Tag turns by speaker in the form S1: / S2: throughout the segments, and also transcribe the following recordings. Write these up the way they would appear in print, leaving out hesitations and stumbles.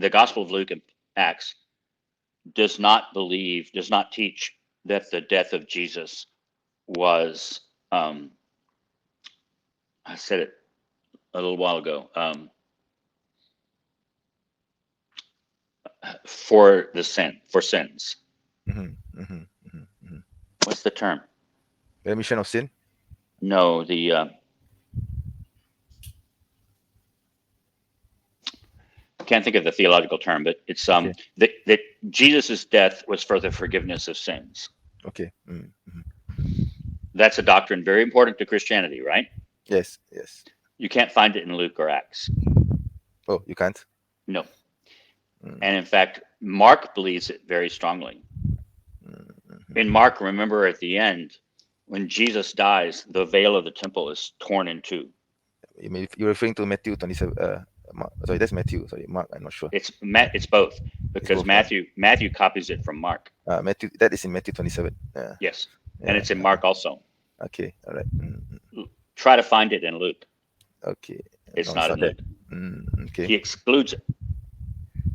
S1: the Gospel of Luke and Acts does not teach that the death of Jesus was, I said it a little while ago, for sins. What's the term?
S2: Remission of sin?
S1: No, the can't think of the theological term, but it's
S2: Okay.
S1: that Jesus's death was for the forgiveness of sins.
S2: Okay.
S1: That's a doctrine very important to Christianity, right?
S2: Yes.
S1: You can't find it in Luke or Acts.
S2: Oh, you can't?
S1: No. And in fact, Mark believes it very strongly. In Mark, remember at the end, when Jesus dies, the veil of the temple is torn in two.
S2: You're referring to Matthew 27. Sorry, that's Matthew. Sorry, Mark. I'm not sure.
S1: It's both, because
S2: both,
S1: Matthew copies it from Mark.
S2: Matthew. That is in Matthew 27.
S1: Yes, and it's in Mark also.
S2: Okay. All right.
S1: Try to find it in Luke.
S2: Okay.
S1: It's not in Luke.
S2: Okay.
S1: He excludes it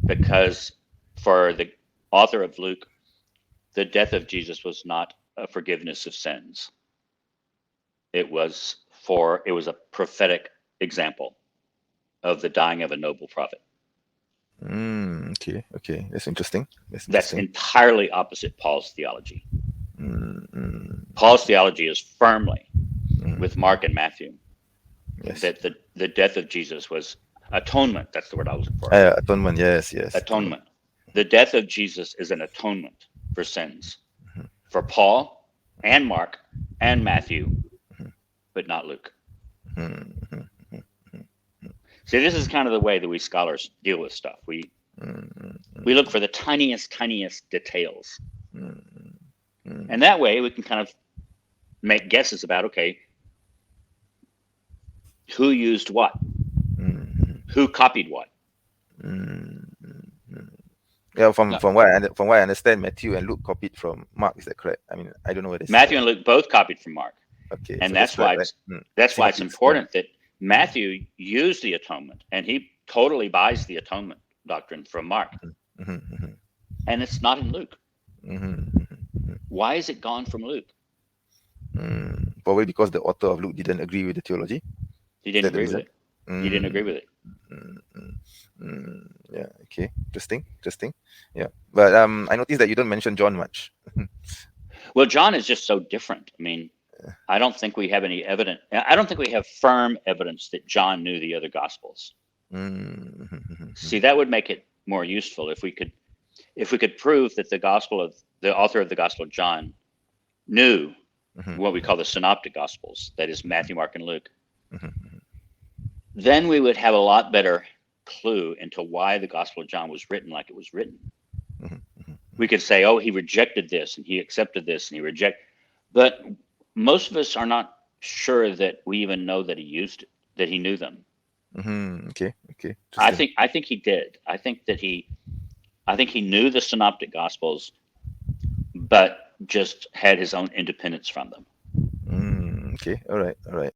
S1: because for the author of Luke, the death of Jesus was not a forgiveness of sins. It was a prophetic example of the dying of a noble prophet.
S2: Okay. That's interesting.
S1: That's entirely opposite Paul's theology. Paul's theology is firmly with Mark and Matthew.
S2: Yes.
S1: That the death of Jesus was atonement. That's the word I was looking for.
S2: Atonement. Yes.
S1: Atonement. The death of Jesus is an atonement for sins. For Paul and Mark and Matthew, but not Luke. See, this is kind of the way that we scholars deal with stuff. We look for the tiniest details. And that way we can kind of make guesses about, okay, who used what? Who copied what?
S2: Yeah, from what I understand, Matthew and Luke copied from Mark. Is that correct? I mean, I don't know whether
S1: Matthew and Luke both copied from Mark.
S2: Okay,
S1: and
S2: so
S1: that's why it's important that Matthew used the atonement, and he totally buys the atonement doctrine from Mark. And it's not in Luke. Why is it gone from Luke?
S2: Probably because the author of Luke didn't agree with the theology.
S1: He didn't agree with it. He didn't agree with it.
S2: Yeah. Okay. Interesting. Yeah. But I noticed that you don't mention John much.
S1: Well, John is just so different. I mean, I don't think we have any evidence. I don't think we have firm evidence that John knew the other Gospels. See, that would make it more useful if we could prove that the author of the Gospel of John knew what we call the Synoptic Gospels, that is Matthew, Mark, and Luke. Then we would have a lot better clue into why the Gospel of John was written like it was written. We could say, oh, he rejected this and he accepted this and he rejected. But most of us are not sure that we even know that he knew them.
S2: Okay.
S1: I think he did. I think he knew the Synoptic Gospels, but just had his own independence from them.
S2: Okay. All right.